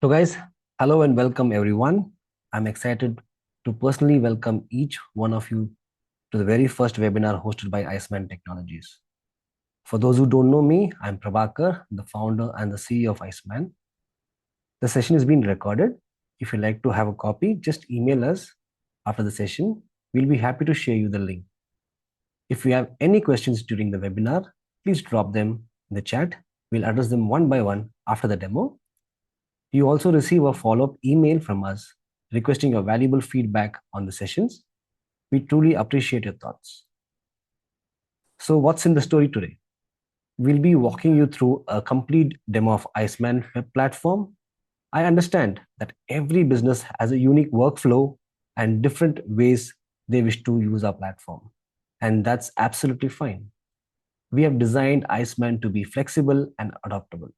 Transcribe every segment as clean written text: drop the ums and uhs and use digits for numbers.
So guys, hello and welcome everyone. I'm excited to personally welcome each one of you to the very first webinar hosted by Iceman Technologies. For those who don't know me, I'm Prabhakar, the founder and the CEO of Iceman. The session is being recorded. If you'd like to have a copy, just email us after the session. We'll be happy to share you the link. If you have any questions during the webinar, please drop them in the chat. We'll address them one by one after the demo. You also receive a follow-up email from us requesting your valuable feedback on the sessions. We truly appreciate your thoughts. So what's in the story today? We'll be walking you through a complete demo of Iceman web platform. I understand that every business has a unique workflow and different ways they wish to use our platform. And that's absolutely fine. We have designed Iceman to be flexible and adaptable.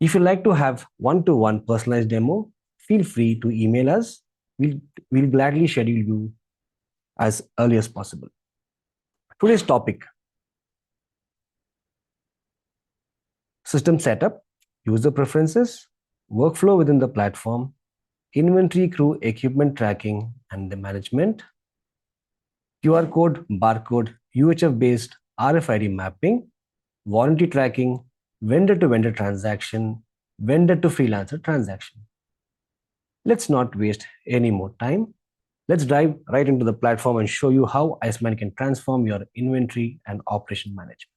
If you'd like to have one-to-one personalized demo, feel free to email us. We'll gladly schedule you as early as possible. Today's topic: system setup, user preferences, workflow within the platform, inventory, crew, equipment tracking and the management, QR code, barcode, UHF-based RFID mapping, warranty tracking, vendor-to-vendor transaction, vendor-to-freelancer transaction. Let's not waste any more time. Let's dive right into the platform and show you how Iceman can transform your inventory and operation management.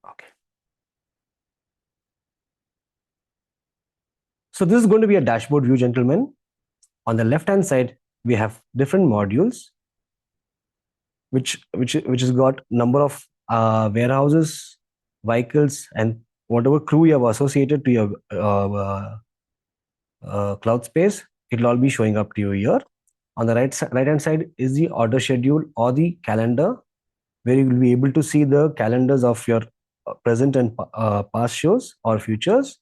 Okay. So this is going to be a dashboard view, gentlemen. On the left-hand side, we have different modules, which has got number of warehouses, vehicles, and whatever crew you have associated to your cloud space. It'll all be showing up to you here. On the right-hand side is the order schedule or the calendar, where you will be able to see the calendars of your present and past shows or futures.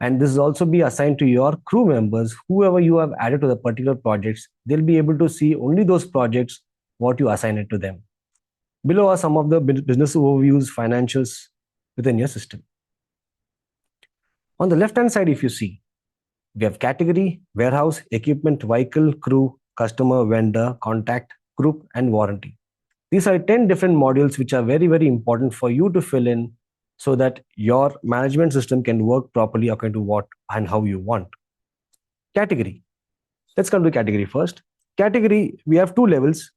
And this will also be assigned to your crew members. Whoever you have added to the particular projects, they'll be able to see only those projects what you assign it to them. Below are some of the business overviews, financials within your system. On the left-hand side, if you see, we have category, warehouse, equipment, vehicle, crew, customer, vendor, contact, group, and warranty. These are 10 different modules which are very, very important for you to fill in so that your management system can work properly according to what and how you want. Category. Let's come to category first. Category, we have two levels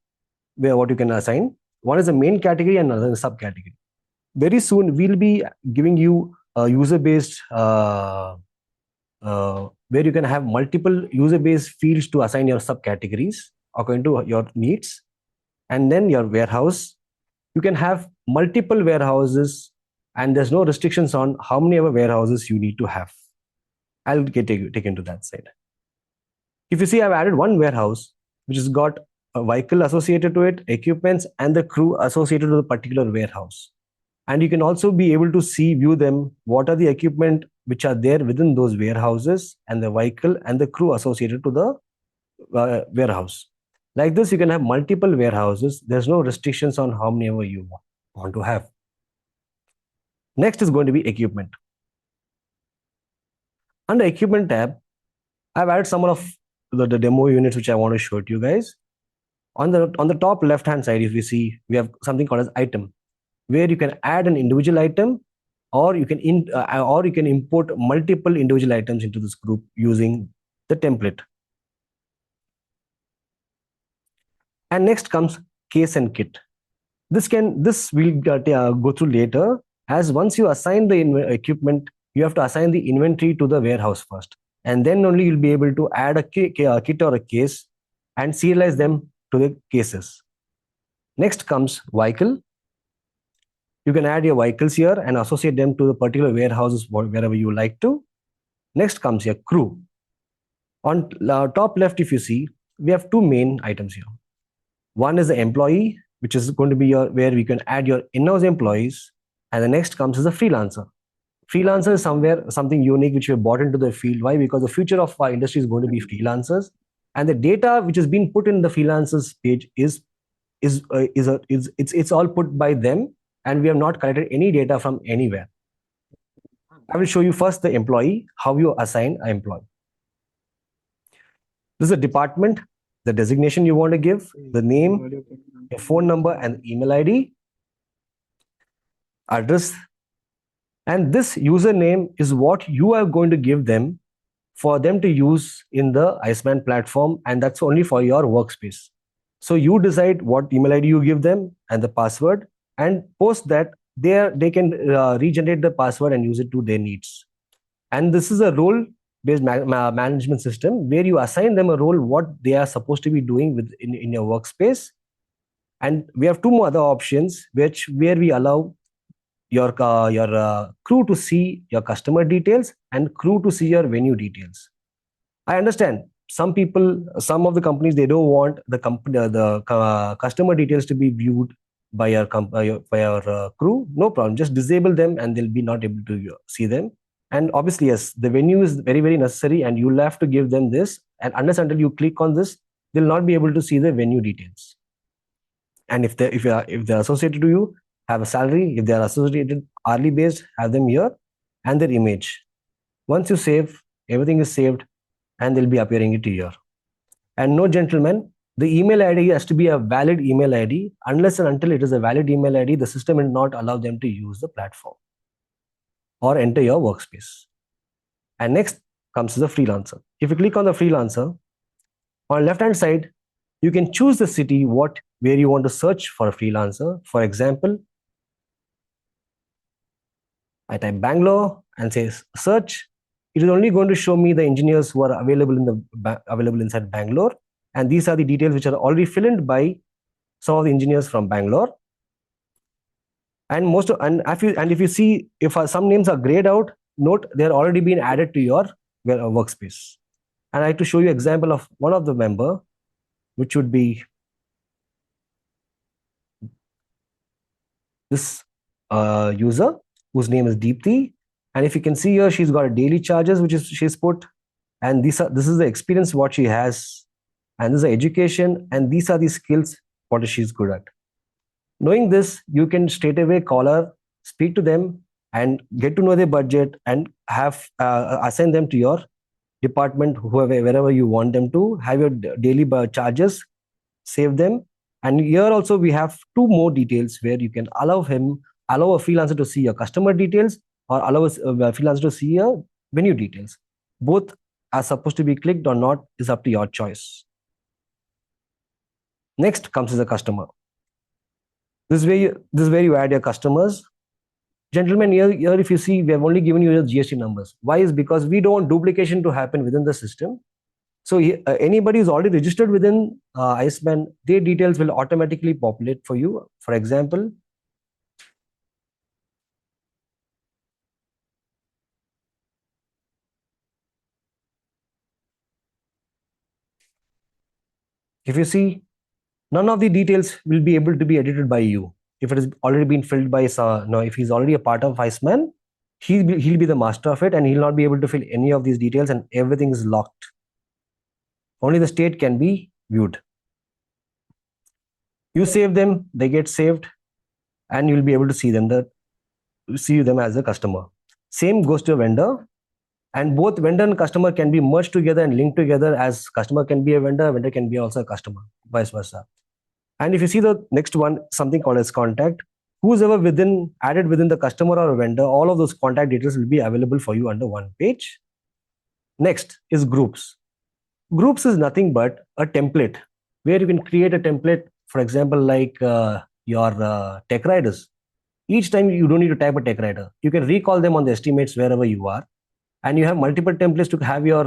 where what you can assign. One is the main category and another is subcategory. Very soon, we'll be giving you a user-based where you can have multiple user-based fields to assign your subcategories according to your needs. And then your warehouse, you can have multiple warehouses and there's no restrictions on how many ever warehouses you need to have. I'll take into that side. If you see, I've added one warehouse, which has got a vehicle associated to it, equipments, and the crew associated to the particular warehouse. And you can also be able to view them, what are the equipment which are there within those warehouses and the vehicle and the crew associated to the warehouse. Like this, you can have multiple warehouses. There's no restrictions on how many ever you want to have. Next is going to be equipment. Under equipment tab, I've added some of the demo units which I want to show to you guys. On the top left-hand side, if you see, we have something called as item, where you can add an individual item, or you can import multiple individual items into this group using the template. And next comes case and kit. This we'll go through later, as once you assign the equipment, you have to assign the inventory to the warehouse first. And then only you'll be able to add a kit or a case and serialize them to the cases. Next comes vehicle. You can add your vehicles here and associate them to the particular warehouses wherever you like to. Next comes your crew. On top left, if you see, we have two main items here. One is the employee, which is going to be where we can add your in-house employees. And the next comes is the freelancer. Freelancer is something unique which we have brought into the field. Why? Because the future of our industry is going to be freelancers. And the data which has been put in the freelancers page it's all put by them. And we have not collected any data from anywhere. I will show you first the employee, how you assign an employee. This is a department, the designation you want to give, the name, your phone number and email ID, address, and this username is what you are going to give them for them to use in the Iceman platform, and that's only for your workspace. So you decide what email ID you give them and the password, and post that they can regenerate the password and use it to their needs. And this is a role based management system where you assign them a role what they are supposed to be doing in your workspace. And we have two more other options where we allow your crew to see your customer details and crew to see your venue details. I understand some of the companies, they don't want the customer details to be viewed by your crew. No problem, just disable them and they'll be not able to see them. And obviously, yes, the venue is very, very necessary, and you'll have to give them this. And unless until you click on this, they'll not be able to see the venue details. And if they're associated to you, have a salary. If they are associated hourly based, have them here and their image. Once you save, everything is saved, and they'll be appearing it here. And no, gentlemen, the email ID has to be a valid email ID. Unless and until it is a valid email ID, the system will not allow them to use the platform or enter your workspace. And next comes the freelancer. If you click on the freelancer, on left hand side, you can choose the city where you want to search for a freelancer. For example, I type Bangalore and say search. It is only going to show me the engineers who are available inside Bangalore, and these are the details which are already filled in by some of the engineers from Bangalore. And if you see, if some names are grayed out, note they are already been added to your workspace. And I have to show you example of one of the member, which would be this user whose name is Deepthi. And if you can see here, she's got a daily charges which is she's put, and this is the experience what she has, and this is the education, and these are the skills what she's good at. Knowing this, you can straight away call her, speak to them, and get to know their budget, and have assign them to your department, wherever you want them to have your daily charges, save them. And here also we have two more details where you can allow a freelancer to see your customer details, or allow a freelancer to see your venue details. Both are supposed to be clicked or not is up to your choice. Next comes the customer. This is where you add your customers. Gentlemen, here if you see, we have only given you your GST numbers. Why? Is because we don't want duplication to happen within the system. So anybody who's already registered within Iceman, their details will automatically populate for you. For example, if you see, none of the details will be able to be edited by you. If it has already been filled by if he's already a part of Iceman, he'll be the master of it, and he'll not be able to fill any of these details, and everything is locked. Only the state can be viewed. You save them, they get saved, and you'll be able to see them as a customer. Same goes to a vendor, and both vendor and customer can be merged together and linked together, as customer can be a vendor can be also a customer, vice versa. And if you see the next one, something called as contact, who's ever added within the customer or a vendor, all of those contact details will be available for you under one page. Next is groups. Groups is nothing but a template where you can create a template, for example, like your tech riders. Each time you don't need to type a tech rider. You can recall them on the estimates wherever you are. And you have multiple templates to have your,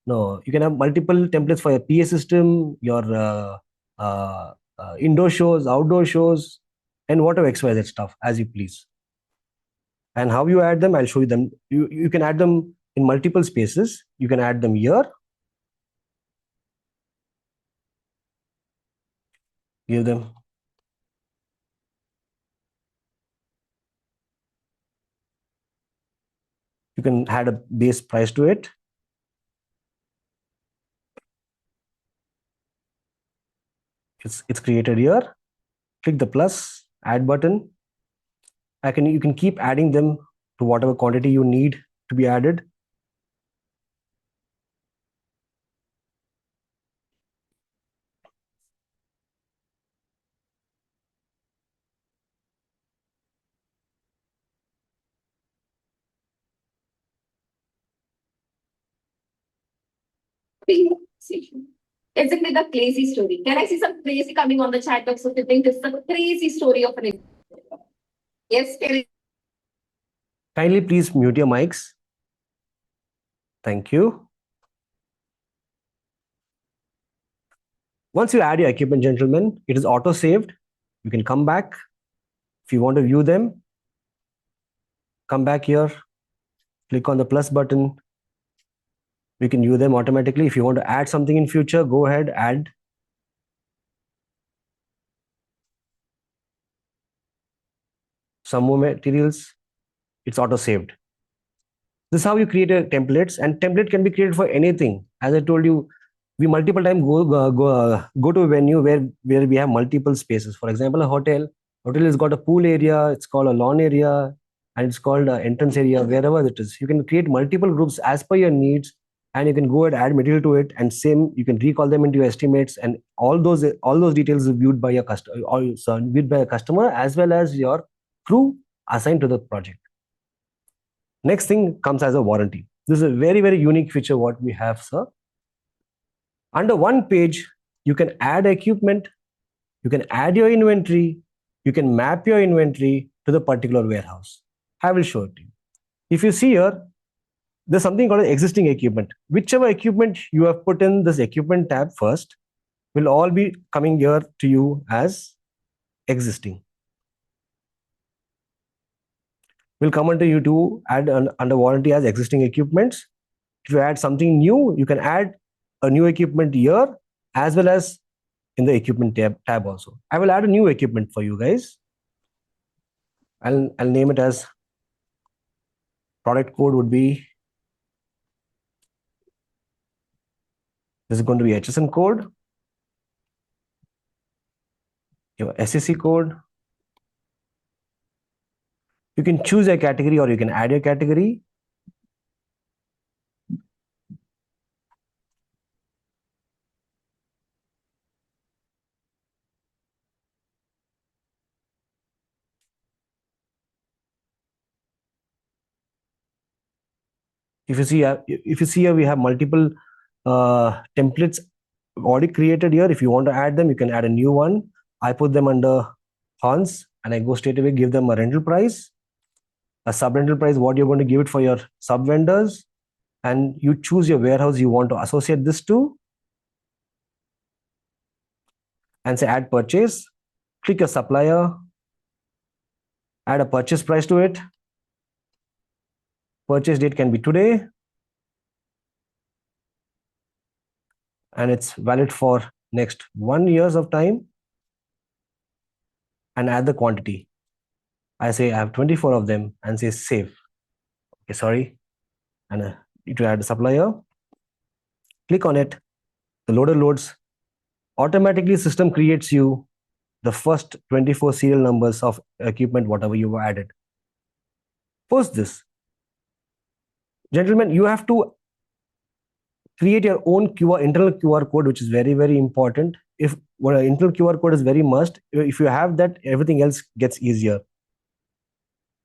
you can have multiple templates for your PA system, your indoor shows, outdoor shows, and whatever XYZ stuff, as you please. And how you add them, I'll show you them. You can add them in multiple spaces. You can add them here. Give them. You can add a base price to it. It's created here. Click the plus, add button. You can keep adding them to whatever quantity you need to be added. Exactly the crazy story. Can I see some crazy coming on the chat box? If you think this is a crazy story of an yes, can Kindly please mute your mics. Thank you. Once you add your equipment, gentlemen, it is auto saved. You can come back. If you want to view them, come back here, click on the plus button. You can view them automatically. If you want to add something in future, go ahead, add. Some more materials, it's auto saved. This is how you create a templates, and template can be created for anything. As I told you, we multiple times go to a venue where we have multiple spaces. For example, a hotel has got a pool area, it's called a lawn area, and it's called an entrance area. Wherever it is, you can create multiple groups as per your needs, and you can go and add material to it, and same you can recall them into your estimates, and all those details are viewed by your customer, also viewed by a customer as well as your crew assigned to the project. Next thing comes as a warranty. This is a very, very unique feature what we have, sir. Under one page, you can add equipment, you can add your inventory, you can map your inventory to the particular warehouse. I will show it to you. If you see here, there's something called existing equipment. Whichever equipment you have put in this equipment tab first will all be coming here to you as existing. Will come under you to add under warranty as existing equipments. If you add something new, you can add a new equipment here as well as in the equipment tab also. I will add a new equipment for you guys. I'll name it as product code would be, this is going to be HSN code, your SEC code. You can choose a category or you can add a category. If you see here, we have multiple templates already created here. If you want to add them, you can add a new one. I put them under Hans and I go straight away, give them a rental price, a sub rental price, what you're going to give it for your sub vendors, and you choose your warehouse you want to associate this to, and say add purchase. Click your supplier, add a purchase price to it. Purchase date can be today, and it's valid for next 1 year of time. And add the quantity. I say I have 24 of them and say save. Okay, sorry. And to add the supplier, click on it. The loader loads. Automatically, system creates you the first 24 serial numbers of equipment, whatever you have added. Post this. Gentlemen, you have to create your own internal QR code, which is very, very important. If an internal QR code is very must, if you have that, everything else gets easier.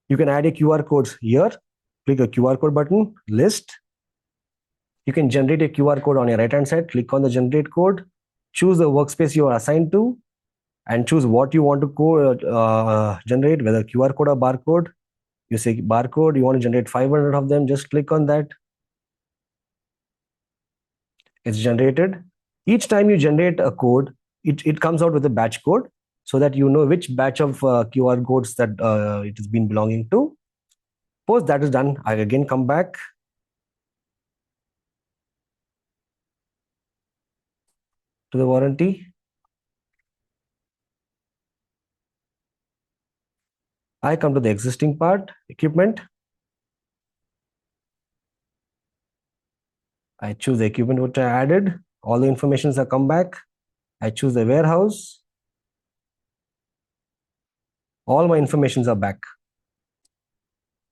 You can add a QR codes here. Click a QR code button, list. You can generate a QR code on your right-hand side. Click on the generate code. Choose the workspace you are assigned to, and choose what you want to generate, whether QR code or barcode. You say barcode, you want to generate 500 of them, just click on that. It's generated. Each time you generate a code, it comes out with a batch code so that you know which batch of QR codes that it has been belonging to. Post that is done, I again come back. To the warranty. I come to the existing part, equipment. I choose the equipment which I added. All the informations are come back. I choose the warehouse. All my informations are back.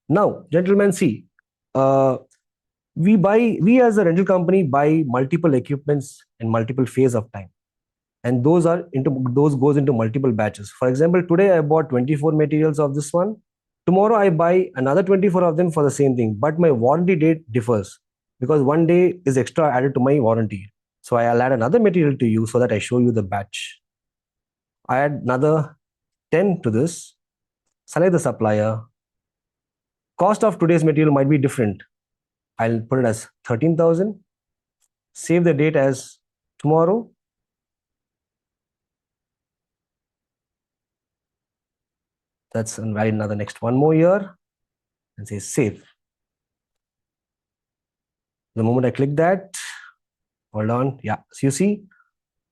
Now, gentlemen, see, we as a rental company buy multiple equipments in multiple phase of time, and those goes into multiple batches. For example, today I bought 24 materials of this one. Tomorrow I buy another 24 of them for the same thing, but my warranty date differs because one day is extra added to my warranty. So I'll add another material to you so that I show you the batch. I add another 10 to this, select the supplier. Cost of today's material might be different. I'll put it as 13,000, save the date as tomorrow. That's invalid another next one more year and say save. The moment I click that, hold on. Yeah. So you see,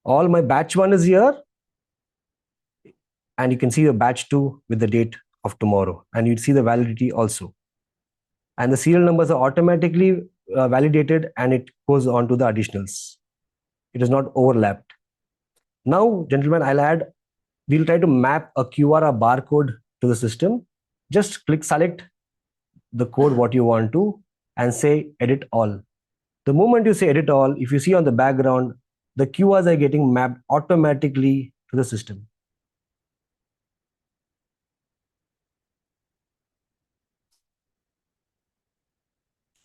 all my batch one is here, and you can see the batch two with the date of tomorrow, and you'd see the validity also. And the serial numbers are automatically validated, and it goes on to the additionals. It is not overlapped. Now, gentlemen, we'll try to map a QR or barcode to the system. Just select the code what you want to and say edit all. The moment you say edit all, if you see on the background, the QRs are getting mapped automatically to the system.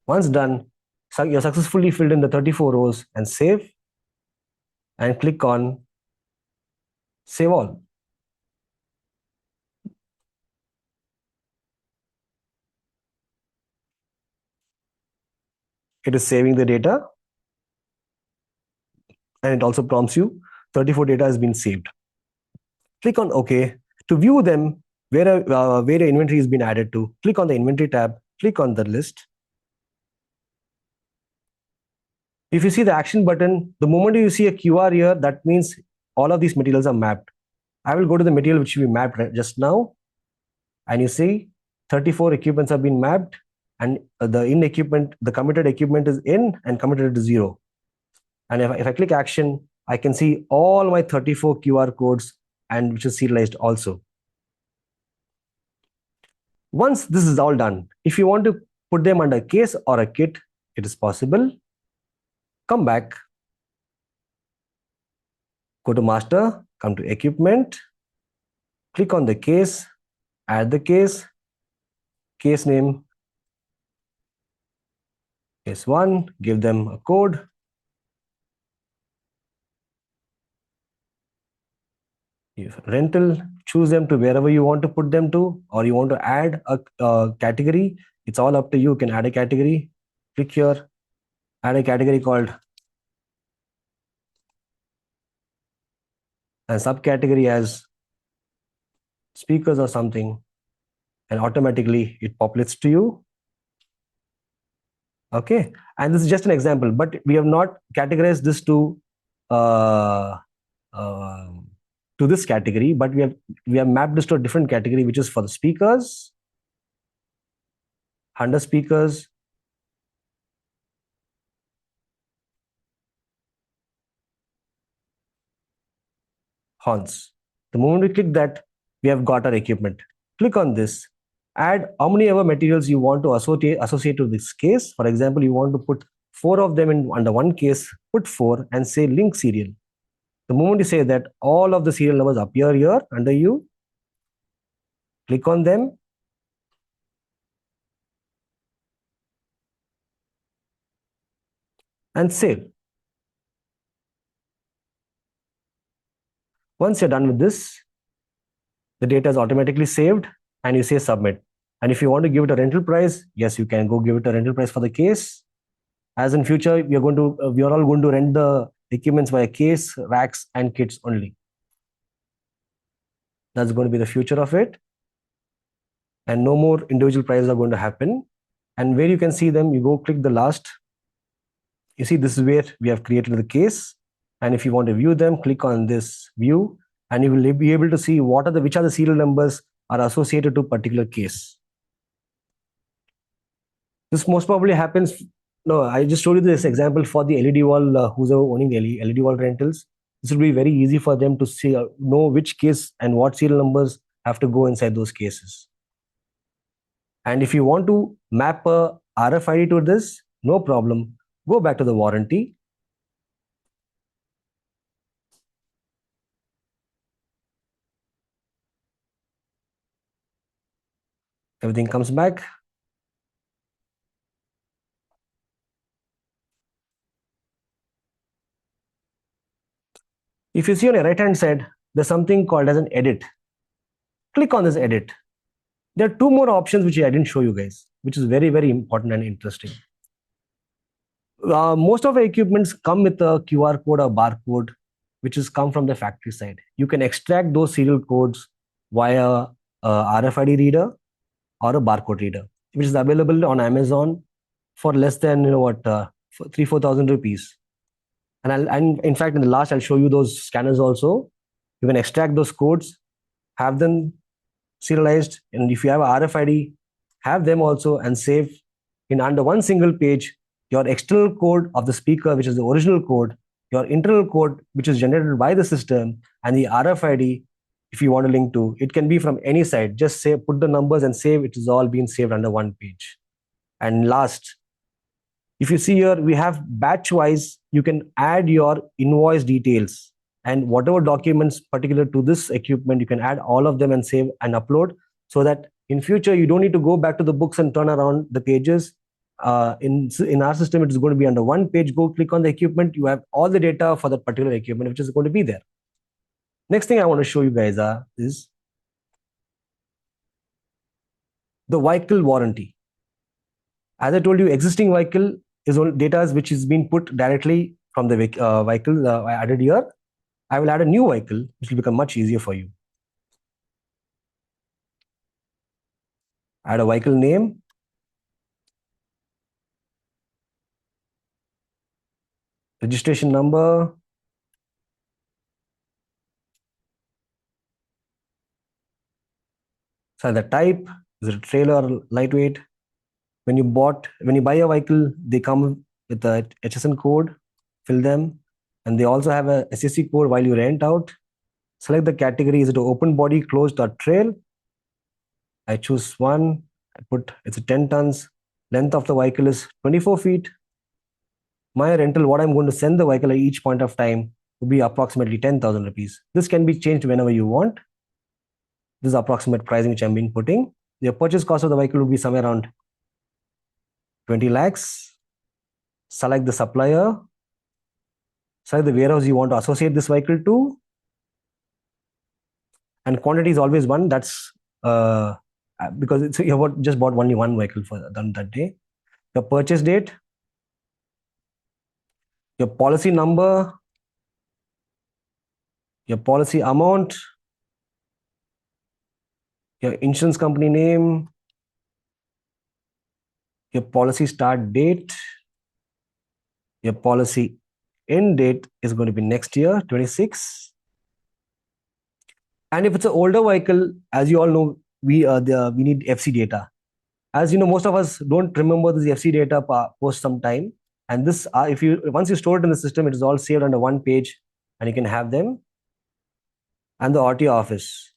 Once done, you're successfully filled in the 34 rows and save, and click on save all. It is saving the data, and it also prompts you 34 data has been saved. Click on OK. To view them, where the inventory has been added to, click on the inventory tab, click on the list. If you see the action button, the moment you see a QR here, that means all of these materials are mapped. I will go to the material which we mapped just now, and you see 34 equipments have been mapped, and the committed equipment is in and committed to 0. And if I click action, I can see all my 34 QR codes, and which is serialized also. Once this is all done, if you want to put them under case or a kit, it is possible. Come back, go to master, come to equipment, click on the case, add the case name, case 1, give them a code. Rental, choose them to wherever you want to put them to, or you want to add a category. It's all up to you. You can add a category. Click here, add a category called a subcategory as speakers or something, and automatically it populates to you. Okay, and this is just an example, but we have not categorized this to this category, but we have mapped this to a different category, which is for the speakers, under speakers, horns. The moment we click that, we have got our equipment. Click on this, add how many ever materials you want to associate to this case. For example, you want to put 4 of them in under one case, put 4 and say link serial. The moment you say that, all of the serial numbers appear here under you. Click on them. And save. Once you're done with this, the data is automatically saved, and you say submit. And if you want to give it a rental price, yes, you can go give it a rental price for the case. As in future, we are all going to rent the equipments via case, racks, and kits only. That's going to be the future of it. And no more individual prices are going to happen. And where you can see them, you go click the last. You see, this is where we have created the case. And if you want to view them, click on this view, and you will be able to see which are the serial numbers are associated to a particular case. This most probably happens. No, I just showed you this example for the LED wall, who's owning the LED wall rentals. This will be very easy for them to see, know which case and what serial numbers have to go inside those cases. And if you want to map a RFID to this, no problem. Go back to the warranty. Everything comes back. If you see on the right hand side, there's something called as an edit. Click on this edit. There are two more options which I didn't show you guys, which is very, very important and interesting. Most of our equipments come with a QR code or barcode, which is come from the factory side. You can extract those serial codes via a RFID reader or a barcode reader, which is available on Amazon for less than 3,000-4,000 rupees. And in fact, in the last, I'll show you those scanners also. You can extract those codes, have them serialized, and if you have a RFID, have them also and save in under one single page your external code of the speaker, which is the original code, your internal code, which is generated by the system, and the RFID, if you want to link to. It can be from any site. Just say, put the numbers and save. It is all being saved under one page. And last, if you see here, we have batch wise, you can add your invoice details and whatever documents particular to this equipment, you can add all of them and save and upload, so that in future you don't need to go back to the books and turn around the pages. In our system, it is going to be under one page. Go click on the equipment, you have all the data for that particular equipment which is going to be there. Next thing I want to show you guys is the vehicle warranty. As I told you, existing vehicle is all data which is being put directly from the vehicle I added here. I will add a new vehicle, which will become much easier for you. Add a vehicle name. Registration number. So the type, is it a trailer or lightweight? When you buy a vehicle, they come with a HSN code, fill them, and they also have a SSC code while you rent out. Select the category, is it an open body, closed or trail? I choose one, I put it's a 10 tons. Length of the vehicle is 24 feet. My rental, what I'm going to send the vehicle at each point of time, would be approximately 10,000 rupees. This can be changed whenever you want. This is approximate pricing which I'm been putting. The purchase cost of the vehicle will be somewhere around 20 lakhs. Select the supplier. Select the warehouse you want to associate this vehicle to. And quantity is always one. That's because you just bought only one vehicle for that day. Your purchase date, your policy number, your policy amount, your insurance company name, your policy start date, your policy end date is going to be next year, 26. And if it's an older vehicle, as you all know, we need FC data. As you know, most of us don't remember this FC data post some time. And this, once you store it in the system, it is all saved under one page, and you can have them. And the RTO office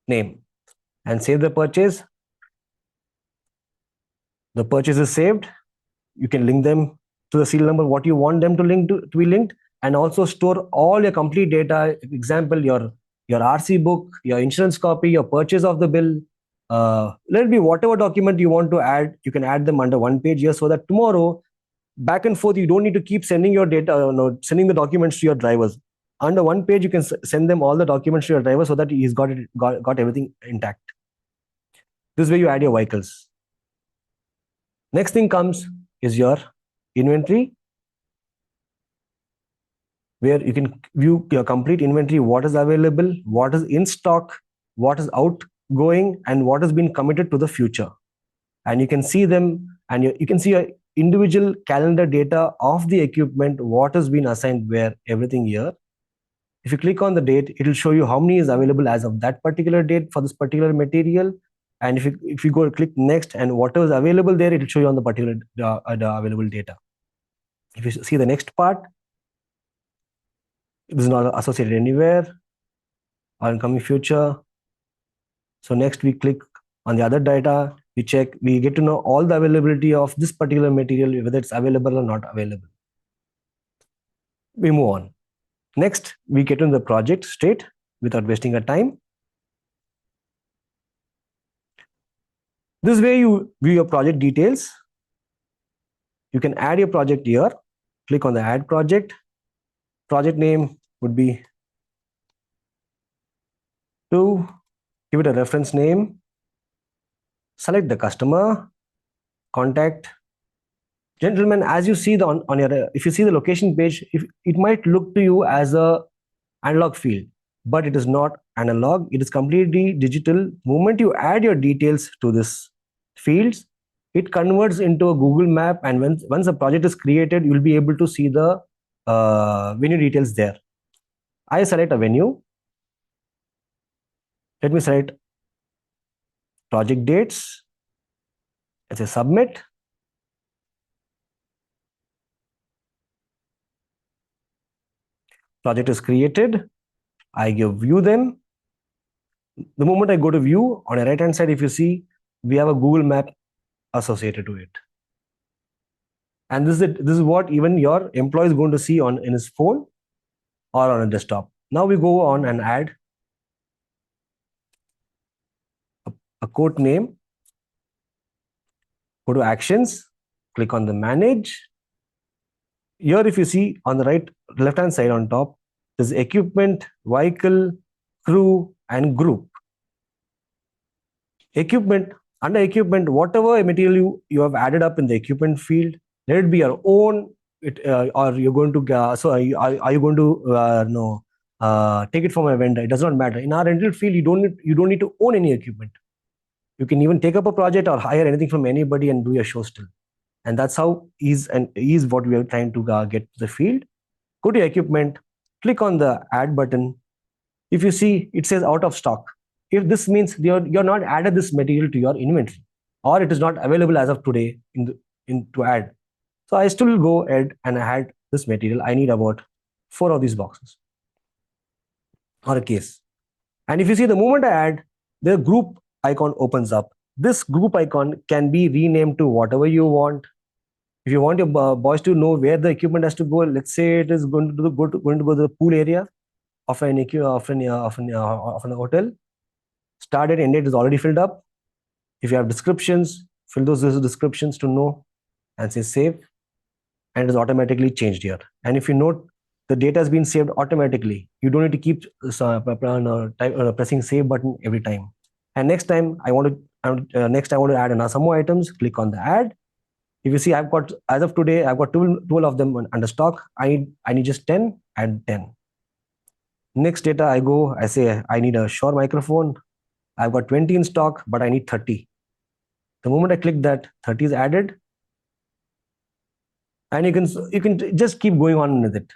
name, and save the purchase. The purchase is saved. You can link them to the serial number, what you want them to be linked, and also store all your complete data. Example, your RC book, your insurance copy, your purchase of the bill. Let it be whatever document you want to add, you can add them under one page here, so that tomorrow, back and forth, you don't need to keep sending your data, sending the documents to your drivers. Under one page, you can send them all the documents to your driver, so that he's got everything intact. This way you add your vehicles. Next thing comes is your inventory, where you can view your complete inventory, what is available, what is in stock, what is outgoing, and what has been committed to the future. And you can see them, and you can see a individual calendar data of the equipment, what has been assigned where, everything here. If you click on the date, it will show you how many is available as of that particular date for this particular material. And if you go click next, and whatever is available there, it will show you on the particular the available data. If you see the next part, it is not associated anywhere or in coming future. So next we click On the other data, we get to know all the availability of this particular material, whether it's available or not available. We move on. Next, we get into the project state without wasting our time. This way you view your project details. You can add your project here. Click on the add project. Project name would be 2. Give it a reference name. Select the customer. Contact. Gentlemen, as you see on your, if you see the location page, it might look to you as a analog field, but it is not analog. It is completely digital. Moment you add your details to this fields, it converts into a Google map, and once a project is created, you'll be able to see the venue details there. I select a venue. Let me select project dates. I say submit. Project is created. I give view them. The moment I go to view, on the right hand side, if you see, we have a Google map associated to it. And this is what even your employee is going to see in his phone or on a desktop. Now we go on and add a quote name. Go to actions, click on the manage. Here, if you see on the left hand side on top, there's equipment, vehicle, crew, and group. Equipment, under equipment, whatever material you have added up in the equipment field, let it be your own, or you're going to are you going to take it from a vendor? It does not matter. In our rental field, you don't need to own any equipment. You can even take up a project or hire anything from anybody and do your show still. And that's how ease what we are trying to get to the field. Go to equipment, click on the add button. If you see, it says out of stock. If this means you're not added this material to your inventory, or it is not available as of today to add. So I still will go ahead and add this material. I need about 4 of these boxes or a case. And if you see, the moment I add, the group icon opens up. This group icon can be renamed to whatever you want. If you want your boys to know where the equipment has to go, let's say it is going to go to the pool area of an hotel. Start and end date is already filled up. If you have descriptions, fill those descriptions to know and say save, and it is automatically changed here. And if you note, the data has been saved automatically. You don't need to keep pressing save button every time. And next time I want to add some more items. Click on the add. If you see, I've got, as of today, I've got 12 of them under stock. I need just 10. Add 10. Next data, I say I need a Shure microphone. I've got 20 in stock, but I need 30. The moment I click that, 30 is added. And you can just keep going on with it.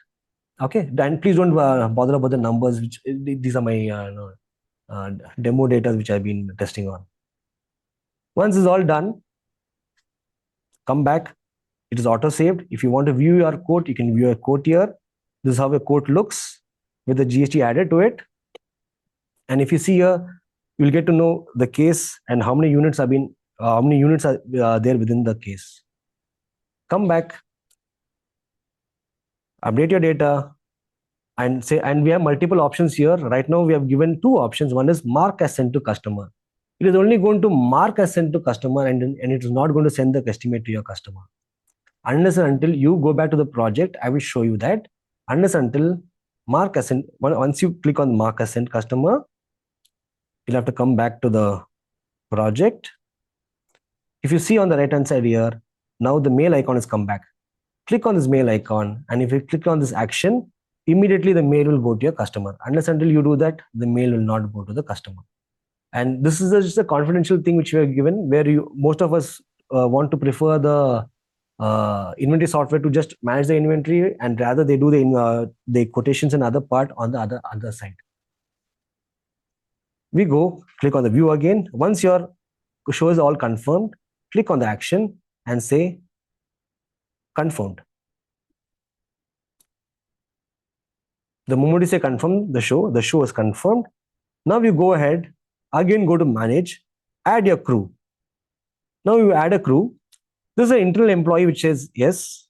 Okay, and please don't bother about the numbers. These are my demo data which I've been testing on. Once it's all done, come back. It is auto saved. If you want to view your quote, you can view a quote here. This is how a quote looks with the GST added to it. And if you see here, you'll get to know the case and how many units are there within the case. Come back, update your data, and we have multiple options here. Right now we have given 2 options. One is mark as sent to customer. It is only going to mark as sent to customer, and it is not going to send the estimate to your customer. Unless and until you go back to the project, I will show you that. Unless until mark as sent, once you click on mark as sent customer, you'll have to come back to the project. If you see on the right hand side here, now the mail icon has come back. Click on this mail icon, and if you click on this action, immediately the mail will go to your customer. Unless until you do that, the mail will not go to the customer. And this is just a confidential thing which we are given, where most of us want to prefer the inventory software to just manage the inventory, and rather they do the quotations and other part on the other side. We go, click on the view again. Once your show is all confirmed, click on the action and say confirmed. The moment you say confirm the show is confirmed. Now you go ahead, again go to manage, add your crew. Now you add a crew. This is an internal employee which says yes,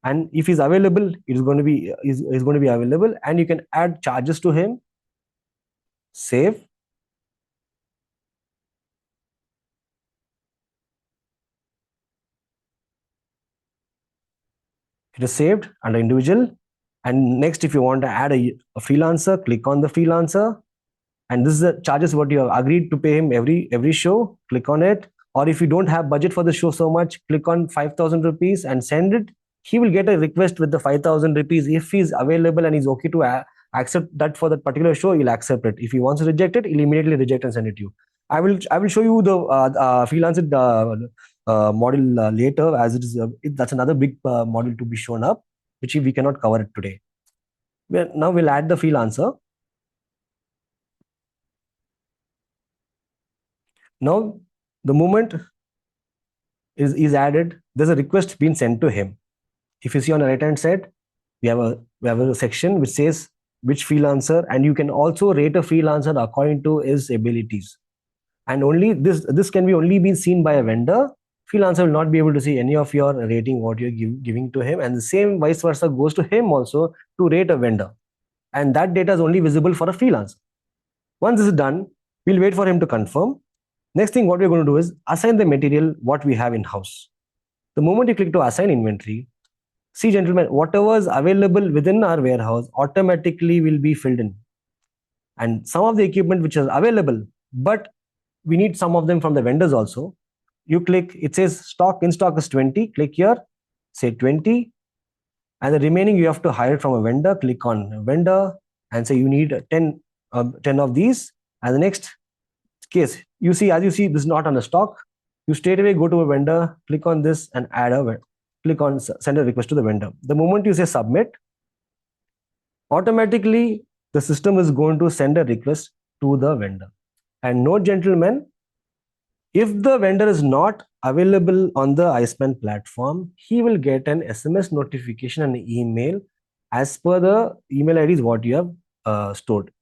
and if he's available, it is going to be is going to be available, and you can add charges to him. Save. It is saved under individual. And next, if you want to add a freelancer, click on the freelancer. And this is the charges what you have agreed to pay him every show. Click on it. Or if you don't have budget for the show so much, click on 5,000 rupees and send it. He will get a request with the 5,000 rupees. If he's available and he's okay to accept that for that particular show, he'll accept it. If he wants to reject it, he'll immediately reject and send it to you. I will show you the freelancer model later, as it is that's another big model to be shown up, which we cannot cover it today. Now we'll add the freelancer. Now the moment is added, there's a request being sent to him. If you see on the right hand side, we have a section which says which freelancer, and you can also rate a freelancer according to his abilities. And only this can be only be seen by a vendor. Freelancer will not be able to see any of your rating what you're giving to him, and the same vice versa goes to him also to rate a vendor, and that data is only visible for a freelancer. Once this is done, we'll wait for him to confirm. Next thing what we're going to do is assign the material what we have in house. The moment you click to assign inventory, see gentlemen, whatever is available within our warehouse automatically will be filled in. And some of the equipment which is available, but we need some of them from the vendors also. You click, it says stock in stock is 20, click here, say 20, and the remaining you have to hire from a vendor. Click on vendor and say you need 10 of these. And the next case, you see, as you see, this is not on the stock. You straight away go to a vendor, click on this and click on send a request to the vendor. The moment you say submit, automatically the system is going to send a request to the vendor. And note, gentlemen, if the vendor is not available on the Iceman platform, he will get an SMS notification and email as per the email IDs what you have stored.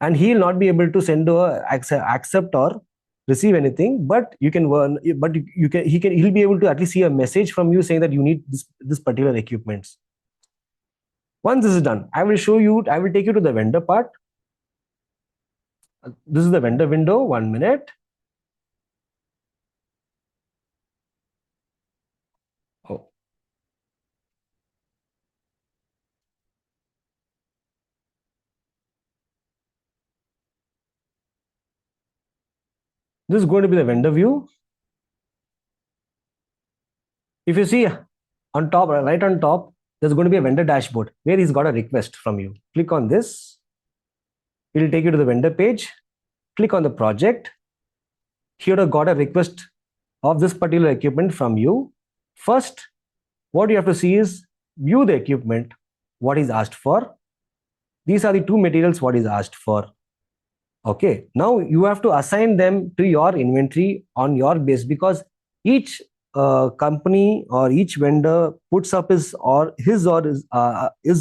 And he will not be able to send or accept or receive anything, but you can he'll be able to at least see a message from you saying that you need this particular equipments. Once this is done, I will take you to the vendor part. This is the vendor window. 1 minute. Oh. This is going to be the vendor view. If you see on top, right on top, there's going to be a vendor dashboard where he's got a request from you. Click on this. It will take you to the vendor page. Click on the project. Here I got a request of this particular equipment from you. First, what you have to see is view the equipment, what is asked for. These are the two materials what is asked for. Okay, now you have to assign them to your inventory on your base, because each company or each vendor puts up his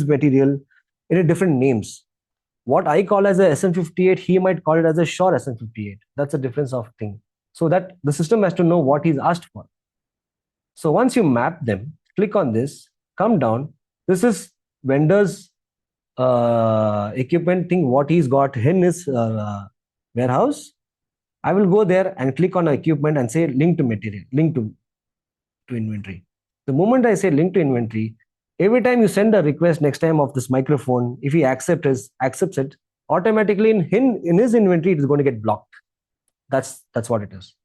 material in a different names. What I call as a SM58, he might call it as a Shore SM58. That's a difference of thing. So that the system has to know what he's asked for. So once you map them, click on this, come down. This is vendor's equipment thing, what he's got in his warehouse. I will go there and click on equipment and say link to material, link to inventory. The moment I say link to inventory, every time you send a request next time of this microphone, if he accepts it, automatically in his inventory, it is going to get blocked. That's what it is.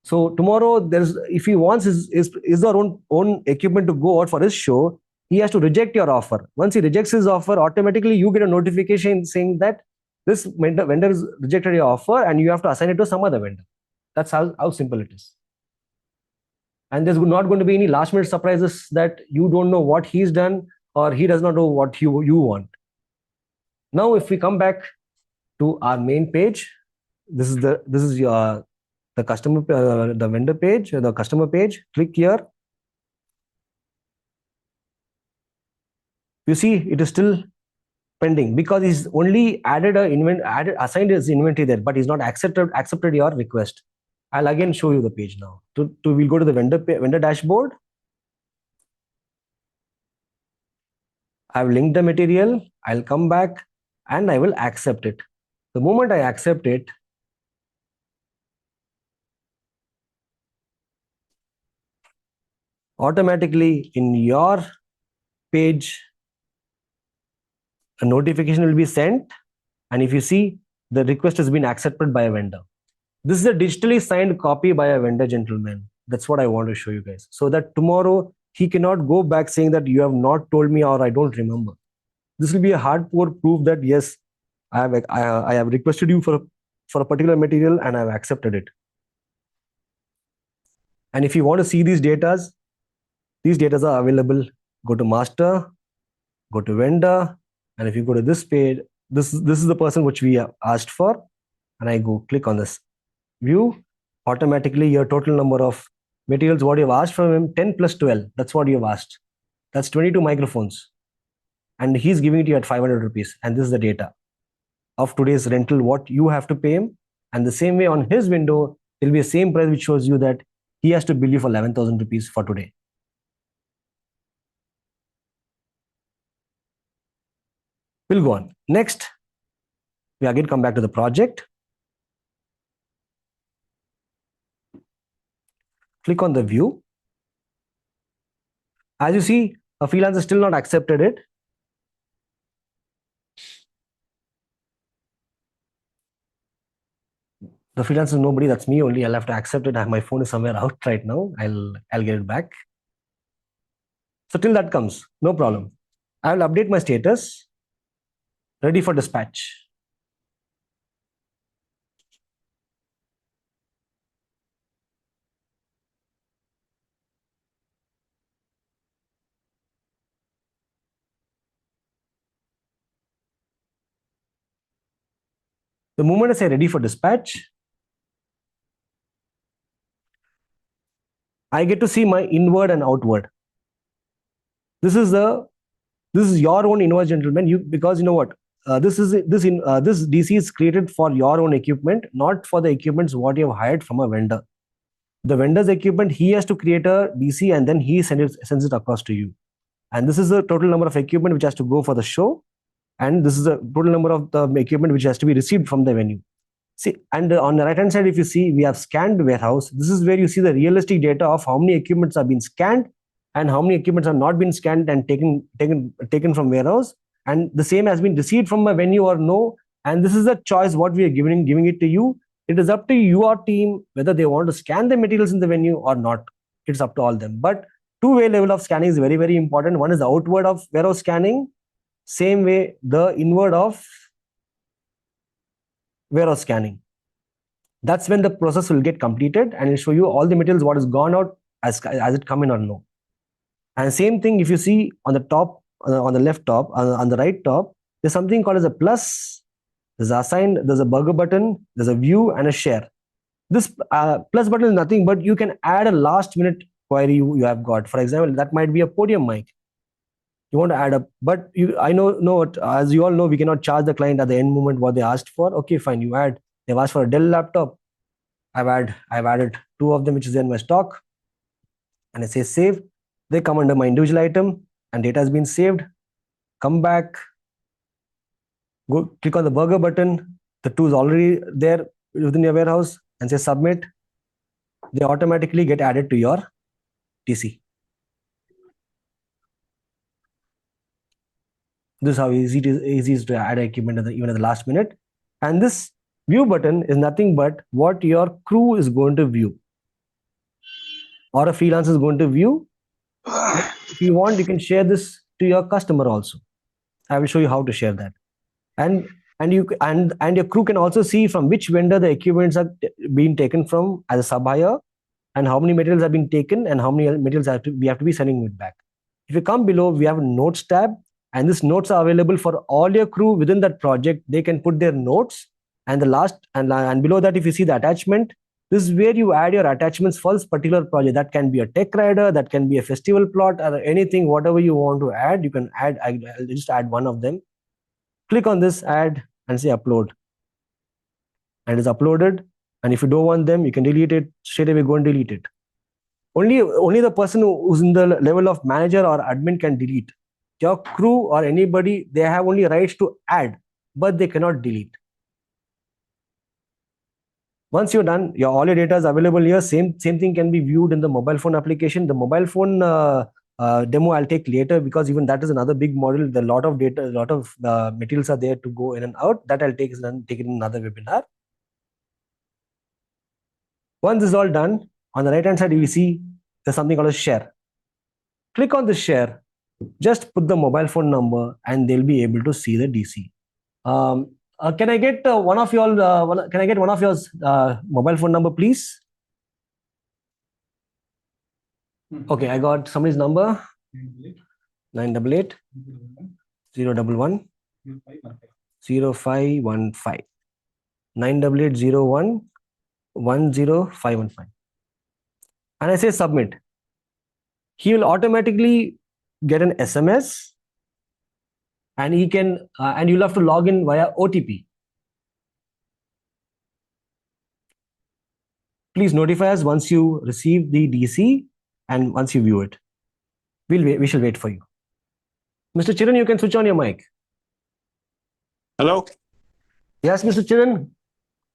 So tomorrow, if he wants his own equipment to go out for his show, he has to reject your offer. Once he rejects his offer, automatically you get a notification saying that this vendor has rejected your offer and you have to assign it to some other vendor. That's how simple it is. And there's not going to be any last minute surprises that you don't know what he's done or he does not know what you want. Now, if we come back to our main page, this is the customer, the vendor page, the customer page. Click here. You see, it is still pending because he's only assigned his inventory there, but he's not accepted your request. I'll again show you the page now. We'll go to the vendor dashboard. I've linked the material. I'll come back and I will accept it. The moment I accept it, automatically in your page, a notification will be sent. And if you see, the request has been accepted by a vendor. This is a digitally signed copy by a vendor, gentlemen. That's what I want to show you guys. So that tomorrow he cannot go back saying that you have not told me or I don't remember. This will be a hardcore proof that yes, I have requested you for a particular material and I've accepted it. And if you want to see these data are available. Go to master, go to vendor, and if you go to this page, this is the person which we have asked for, and I go click on this view. Automatically your total number of materials what you have asked from him, 10 plus 12, that's what you have asked. That's 22 microphones, and he's giving it to you at 500 rupees. And this is the data of today's rental what you have to pay him. And the same way on his window there will be the same price which shows you that he has to bill you for 11,000 rupees for today. We'll go on. Next, we again come back to the project. Click on the view. As you see, a freelancer still not accepted it. The freelancer is nobody, that's me only. I'll have to accept it. My phone is somewhere out right now. I'll get it back. So till that comes, no problem. I will update my status. Ready for dispatch. The moment I say ready for dispatch, I get to see my inward and outward. This is your own inward, gentlemen. Because you know what, this DC is created for your own equipment, not for the equipments what you have hired from a vendor. The vendor's equipment, he has to create a DC and then he sends it across to you. And this is the total number of equipment which has to go for the show. And this is the total number of the equipment which has to be received from the venue. See, and on the right hand side, if you see, we have scanned warehouse. This is where you see the realistic data of how many equipments have been scanned and how many equipments have not been scanned and taken from warehouse. And the same has been received from a venue or no. And this is the choice what we are giving it to you. It is up to your team whether they want to scan the materials in the venue or not. It's up to all them. But two-way level of scanning is very, very important. One is the outward of warehouse scanning. Same way, the inward of warehouse scanning. That's when the process will get completed and it'll show you all the materials what has gone out as it come in or no. And same thing, if you see on the top, on the left top, on the right top, there's something called as a plus. There's assigned, there's a burger button, there's a view and a share. This plus button is nothing but you can add a last minute query you have got. For example, that might be a podium mic. You want to add up, but I know as you all know, we cannot charge the client at the end moment what they asked for. Okay, fine, you add. They've asked for a Dell laptop. I've added two of them, which is in my stock, and I say save. They come under my individual item, and data has been saved. Come back, go click on the burger button. The two is already there within your warehouse, and say submit. They automatically get added to your TC. This is how easy it is to add equipment even at the last minute. And this view button is nothing but what your crew is going to view or a freelancer is going to view. If you want, you can share this to your customer also. I will show you how to share that. And your crew can also see from which vendor the equipments are being taken from as a sub-buyer and how many materials have been taken and how many materials we have to be sending it back. If you come below, we have a notes tab. And these notes are available for all your crew within that project. They can put their notes and below that, if you see the attachment, this is where you add your attachments for this particular project. That can be a tech rider, that can be a festival plot or anything, whatever you want to add, you can add. I'll just add one of them. Click on this ad and say upload. And it's uploaded. And if you don't want them, you can delete it. Straight away go and delete it. Only the person who's in the level of manager or admin can delete. Your crew or anybody, they have only rights to add, but they cannot delete. Once you're done, all your data is available here. Same thing can be viewed in the mobile phone application. The mobile phone demo I'll take later, because even that is another big model. A lot of data, a lot of materials are there to go in and out. That I'll take it in another webinar. Once this is all done, on the right hand side, you will see there's something called a share. Click on the share. Just put the mobile phone number, and they'll be able to see the DC. Can I get one of your mobile phone number, please? Okay, I got somebody's number. 988 011 0515 98801 10515, and I say submit. He will automatically get an SMS, and he can and you'll have to log in via OTP. Please notify us once you receive the DC and once you view it. We shall wait for you. Mr. Chiran, you can switch on your mic. Hello. Yes, Mr. Chiran.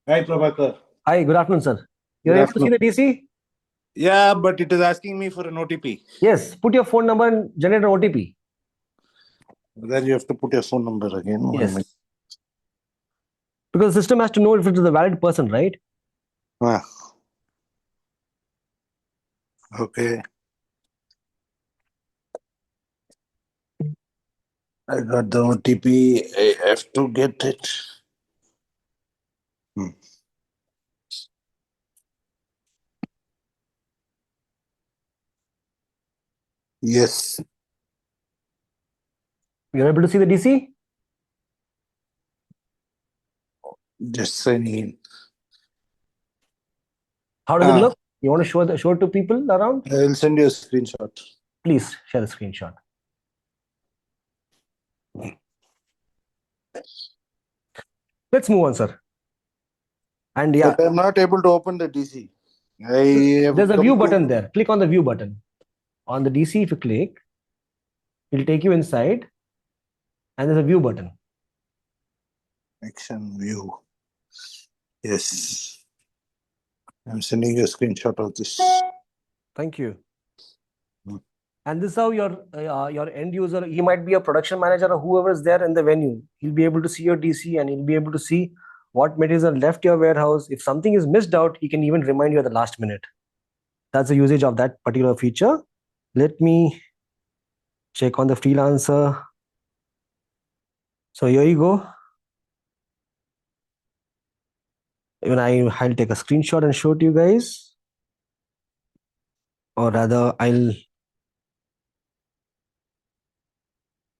Hi, Prabhakar. Hi, good afternoon, sir. You're Good able to see the DC? Yeah, but it is asking me for an OTP. Yes, put your phone number and generate an OTP. Then you have to put your phone number again. Yes. Because the system has to know if it is a valid person, right? Ah. Okay. I got the OTP. I have to get it. Yes. You're able to see the DC? Just signing in. How does it look? You want to show it to people around? I'll send you a screenshot. Please share the screenshot. Let's move on, sir. And yeah, But I'm not able to open the DC. there's a view button there. Click on the view button. On the DC, if you click, it'll take you inside, and there's a view button. Action view. Yes. I'm sending you a screenshot of this. Thank you. And this is how your end user, he might be a production manager or whoever is there in the venue. He'll be able to see your DC, and he'll be able to see what materials are left your warehouse. If something is missed out, he can even remind you at the last minute. That's the usage of that particular feature. Let me check on the freelancer. So here you go. Even I'll take a screenshot and show it to you guys. Or rather, I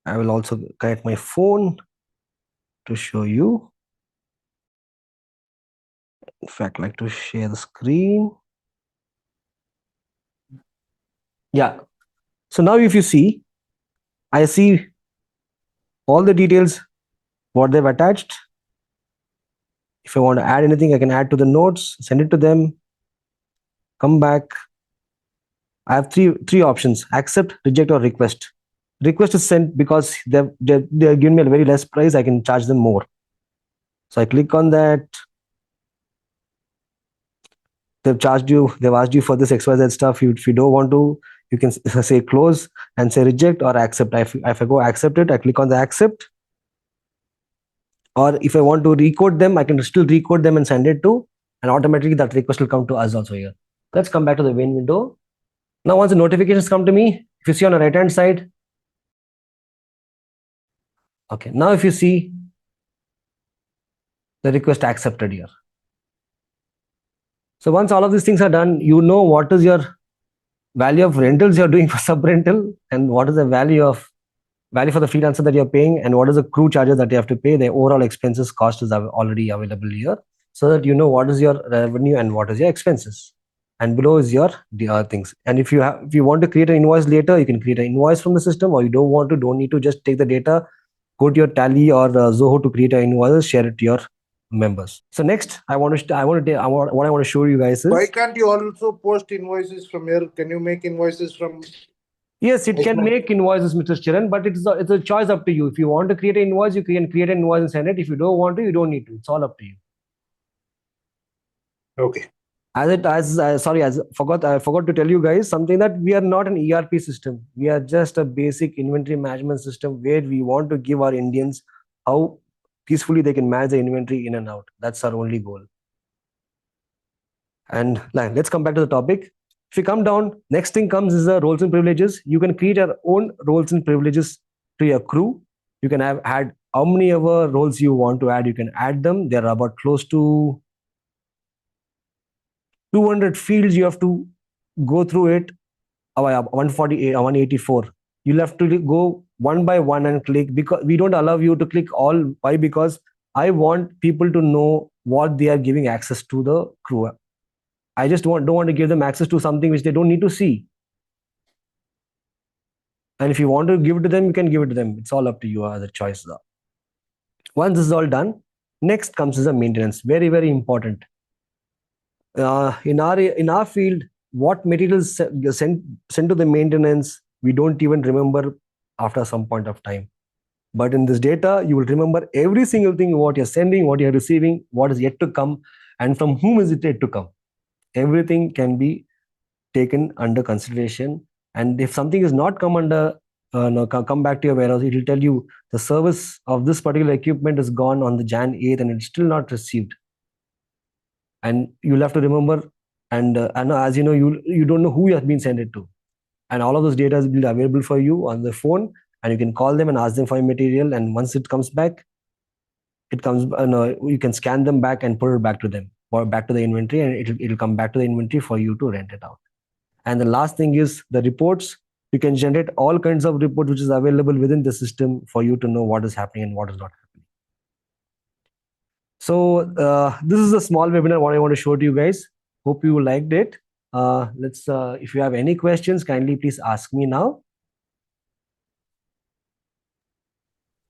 will also connect my phone to show you. In fact, I'd like to share the screen. Yeah. So now if you see, I see all the details, what they've attached. If I want to add anything, I can add to the notes, send it to them, come back. I have three options: accept, reject, or request. Request is sent because they're giving me a very less price. I can charge them more. So I click on that. They've asked you for this XYZ stuff. If you don't want to, you can say close and say reject or accept. If I go accept it, I click on the accept. Or if I want to recode them, I can still recode them and send it to, and automatically that request will come to us also here. Let's come back to the main window. Now, once the notifications come to me, if you see on the right hand side, okay, now if you see the request accepted here. So once all of these things are done, you know what is your value of rentals you're doing for sub rental, and what is the value for the freelancer that you're paying, and what is the crew charges that you have to pay. The overall expenses cost is already available here, so that you know what is your revenue and what is your expenses. And below is your things. And if you want to create an invoice later, you can create an invoice from the system, or you don't need to, just take the data, go to your Tally or Zoho to create an invoice, share it to your members. So next, what I want to show you guys Why is, can't you also post invoices from here? Can you make invoices from yes, it can Iceman? make invoices, Mr. Chiran, but it's a choice up to you. If you want to create an invoice, you can create an invoice and send it. If you don't want to, you don't need to. It's all up to you. Okay. I forgot to tell you guys something, that we are not an ERP system. We are just a basic inventory management system where we want to give our Indians how peacefully they can manage the inventory in and out. That's our only goal. And let's come back to the topic. If you come down, next thing comes is the roles and privileges. You can create your own roles and privileges to your crew. You can add how many ever roles you want to add. You can add them. There are about close to 200 fields. You have to go through it. 148, 184. You'll have to go one by one and click, because we don't allow you to click all. Why? Because I want people to know what they are giving access to the crew. I just don't want to give them access to something which they don't need to see. And if you want to give it to them, you can give it to them. It's all up to you as a choice. Once this is all done, next comes is the maintenance. Very, very important. In our field, what materials sent to the maintenance, we don't even remember after some point of time. But in this data, you will remember every single thing, what you're sending, what you're receiving, what is yet to come, and from whom is it yet to come. Everything can be taken under consideration. And if something is not come back to your warehouse, it will tell you the service of this particular equipment is gone on the Jan 8th and it's still not received. And you'll have to remember, and as you know, you don't know who you have been sent it to. And all of those data will be available for you on the phone, and you can call them and ask them for material. And once it comes back, you can scan them back and put it back to them, or back to the inventory, and it'll come back to the inventory for you to rent it out. And the last thing is the reports. You can generate all kinds of reports which is available within the system for you to know what is happening and what is not happening. So this is a small webinar what I want to show to you guys. Hope you liked it. If you have any questions, kindly please ask me now.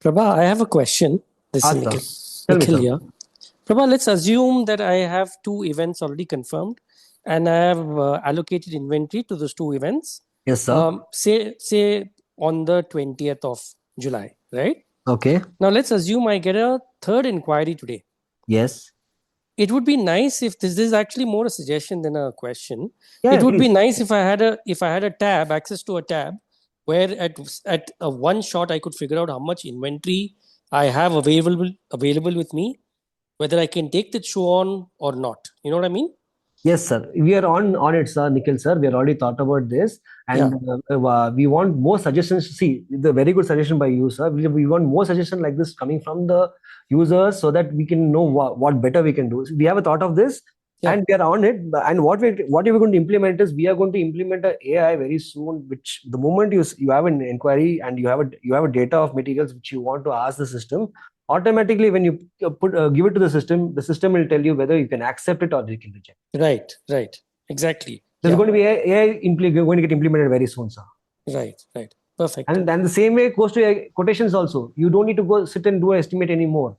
Prabha, I have a question. This is Ask, Nikhil. Tell me, Nikhil sir. here. Prabha, let's assume that I have 2 events already confirmed and I have allocated inventory to those 2 events. Yes, sir. Say on the 20th of July, right? Okay. Now let's assume I get a third inquiry today. Yes. It would be nice if this is actually more a suggestion than a question. Yeah, it would please. be nice if I had a tab, access to a tab, where at a one shot I could figure out how much inventory I have available with me, whether I can take that show on or not. You know what I mean? Yes, sir. We are on it, sir. Nikhil, sir. We already thought about this, and we want more suggestions. See, the very good suggestion by you, sir. We want more suggestions like this coming from the users, so that we can know what better we can do. So we have a thought of this, and we are on it. And what we're going to implement is, we are going to implement an AI very soon. Which the moment you have an inquiry and you have a data of materials which you want to ask the system, automatically when you give it to the system will tell you whether you can accept it or you can reject. Right. Exactly. There's going to be AI going to get implemented very soon, sir. Right. Perfect. And the same way goes to quotations also. You don't need to go sit and do an estimate anymore.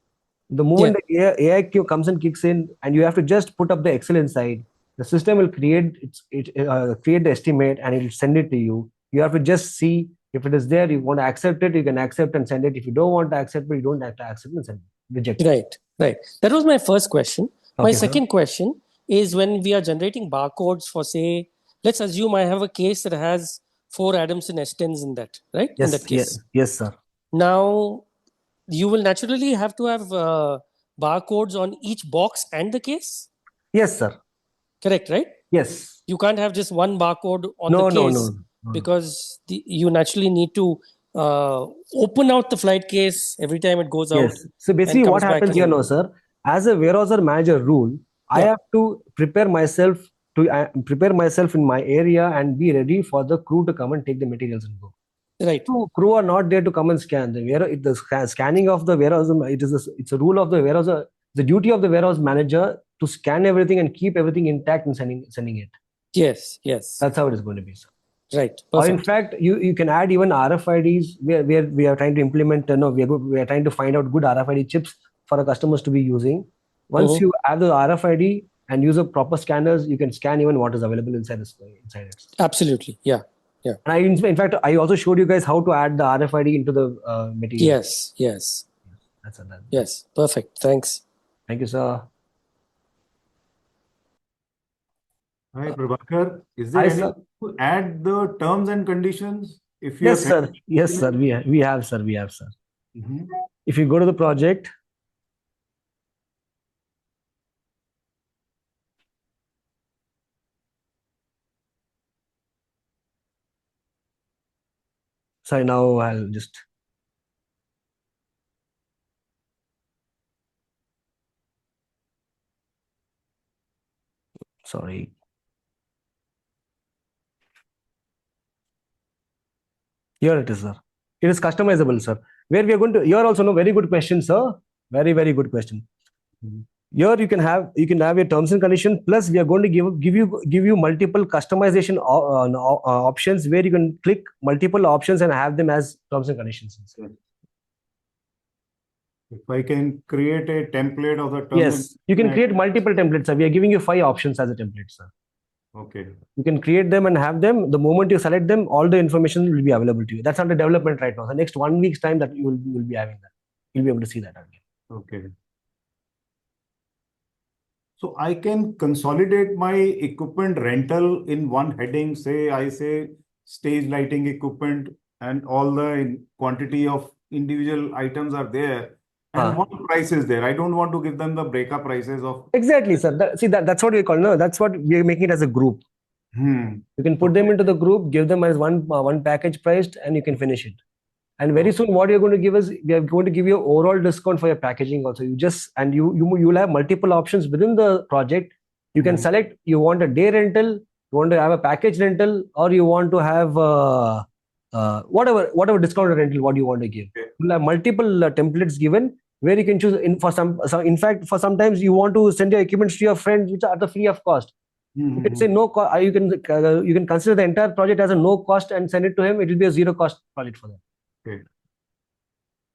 The moment the AI comes and kicks in, and you have to just put up the Excel inside, the system will create the estimate and it will send it to you. You have to just see if it is there. You want to accept it, you can accept and send it. If you don't want to accept it, you don't have to accept and send it. Reject it. Right. That was my first question. My Okay, second question is, when we are generating barcodes for, say, let's assume I have a case that has 4 Adamson S10s in that, right? In that case. Yes, sir. Now, you will naturally have to have barcodes on each box and the case? Yes, sir. Correct, right? Yes. You can't have just one barcode on the case, because you naturally need to open out the flight case every time it goes out. Yes. So basically what happens here now, sir, as a warehouser manager rule, I have to prepare myself in my area and be ready for the crew to come and take the materials and go. Right. So crew are not there to come and scan. The scanning of the warehouse, it's a rule of the warehouser, the duty of the warehouse manager to scan everything and keep everything intact and sending it. Yes. That's how it is going to be, sir. Right. Or in Perfect. fact, you can add even RFIDs. We are trying to implement. No, we are trying to find out good RFID chips for our customers to be using. Once Mhm. you add the RFID and use a proper scanners, you can scan even what is available inside inside it. Absolutely. Yeah. Yeah. And in fact, I also showed you guys how to add the RFID into the material. Yes. Yes. That's that. Yes. Perfect. Thanks. Thank you, sir. Hi, Prabhakar. Is Hi, there any sir. to add the terms and conditions if you are Yes, sir. Yes, sir. We have, sir. We have, sir. Mhm. If you go to the project, sorry, now I'll just. Sorry. Here it is, sir. It is customizable, sir. Where we are going to, here also no very good question, sir. Very, very good question. Here you can have your terms and conditions. Plus, we are going to give you multiple customization options where you can click multiple options and have them as terms and conditions. If I can create a template of the terms Yes, you can and create multiple templates, sir. We are giving you 5 options as a template, sir. okay. You can create them and have them. The moment you select them, all the information will be available to you. That's under development right now. The next 1 week's time that you will be having that. You'll be able to see that again. Okay. So I can consolidate my equipment rental in one heading. Say I say stage lighting equipment and all the quantity of individual items are there. And Huh. one price is there. I don't want to give them the breakup prices of. Exactly, sir. That's what we call. No, that's what we are making it as a group. You can put them into the group, give them as one package priced, and you can finish it. And very soon, what you're going to give us, we are going to give you an overall discount for your packaging also. You will have multiple options within the project. You can select you want a day rental, you want to have a package rental, or you want to have whatever discounted rental what you want to give. You'll have multiple templates given where you can choose. In fact, for sometimes you want to send your equipment to your friends which are at the free of cost. You can say no. You can consider the entire project as a no cost and send it to him. It will be a zero cost project for them. Okay.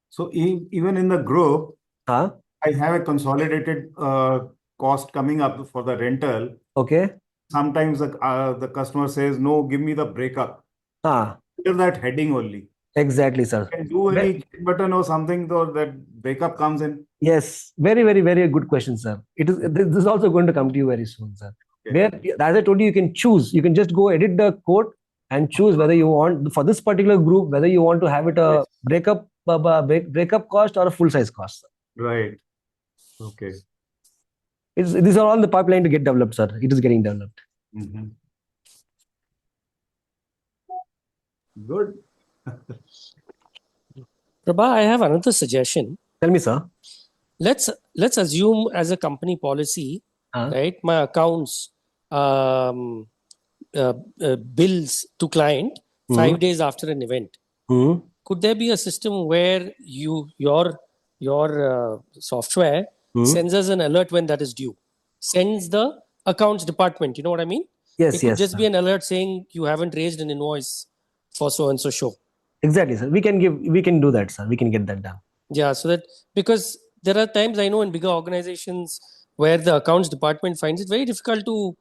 So even in the group, Huh? I have a consolidated cost coming up for the rental. Okay. Sometimes the customer says, no, give me the breakup. Ah, Under that heading only. exactly, sir. Can do any click button or something so that breakup comes in. Yes, very, very, very good question, sir. This is also going to come to you very soon, sir. Okay. Where, as I told you, you can choose. You can just go edit the code and choose whether you want for this particular group whether you want to have it a breakup cost or a full size cost, sir. Right. Okay. These are all the pipeline to get developed, sir. It is getting developed. Good. Prabha, I have another suggestion. Tell me, sir. Let's assume as a company policy, right? My accounts bills to client 5 days after an event. Could there be a system where your software sends us an alert when that is due? Sends the accounts department. You know what I mean? Yes, it could yes, just sir. be an alert saying you haven't raised an invoice for so and so show. Exactly, sir. We can do that, sir. We can get that done. Yeah, so that because there are times I know in bigger organizations where the accounts department finds it very difficult to,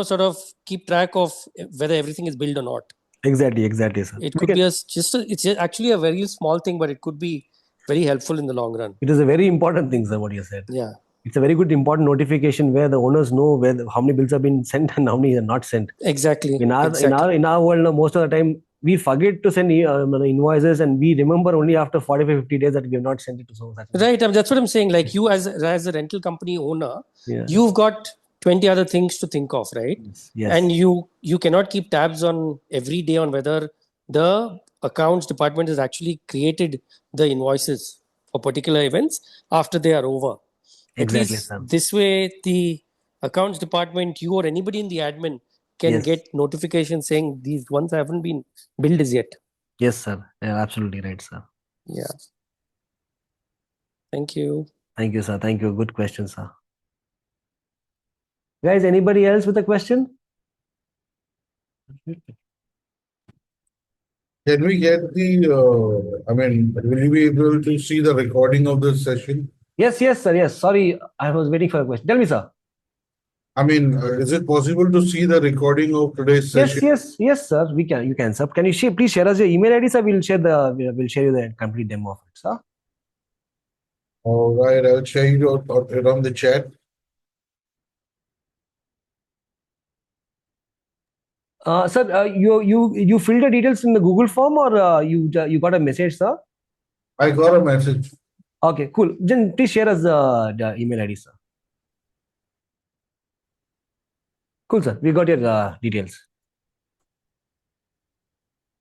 sort of keep track of whether everything is billed or not. Exactly, sir. It could be it's actually a very small thing, but it could be very helpful in the long run. It is a very important thing, sir, what you said. Yeah. It's a very good important notification where the owners know how many bills have been sent and how many are not sent. Exactly. In our world, most of the time we forget to send invoices and we remember only after 45-50 days that we have not sent it to someone. Right. That's what I'm saying. Like you as a rental company owner, Yeah. you've got 20 other things to think of, right? Yes. And you cannot keep tabs on every day on whether the accounts department has actually created the invoices for particular events after they are over. Exactly, At least sir. this way, the accounts department, you or anybody in the admin can get notifications saying these ones haven't been billed as yet. Yes, sir. Yeah, absolutely right, sir. Yeah. Thank you. Thank you, sir. Thank you. Good question, sir. Guys, anybody else with a question? Can we get will you be able to see the recording of this session? Yes, yes, sir. Yes. Sorry, I was waiting for a question. Tell me, sir. Is it possible to see the recording of today's Yes, session? yes, yes, sir. We can. You can, sir. Can you please share us your email ID, sir? We'll share you the complete demo of it, sir. All right, I'll share it on the chat. Sir, you filled the details in the Google form, or you got a message, sir? I got a message. Okay, cool. Then please share us the email ID, sir. Cool, sir. We got your details.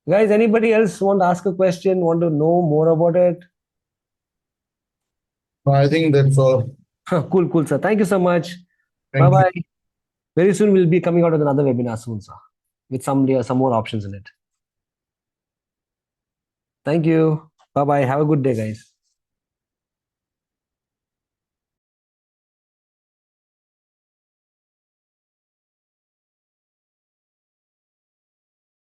Guys, anybody else want to ask a question? Want to know more about it? I think that's all. Cool, cool, sir. Thank you so much. Thank you. Bye bye. Very soon we'll be coming out with another webinar soon, sir, with some more options in it. Thank you. Bye bye. Have a good day, guys.